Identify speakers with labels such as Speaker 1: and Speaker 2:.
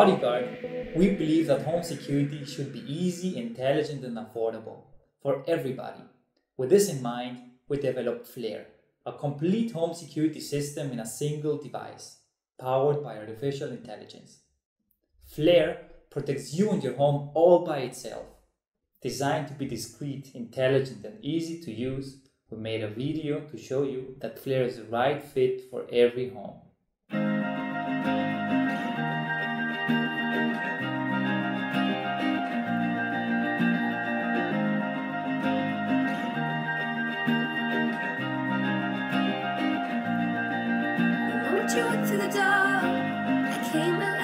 Speaker 1: Bodyguard, we believe that home security should be easy, intelligent, and affordable for everybody. With this in mind, we developed Flare, a complete home security system in a single device, powered by artificial intelligence. Flare protects you and your home all by itself. Designed to be discreet, intelligent, and easy to use, we made a video to show you that Flare is the right fit for every home.
Speaker 2: You walked to the door, I came alive.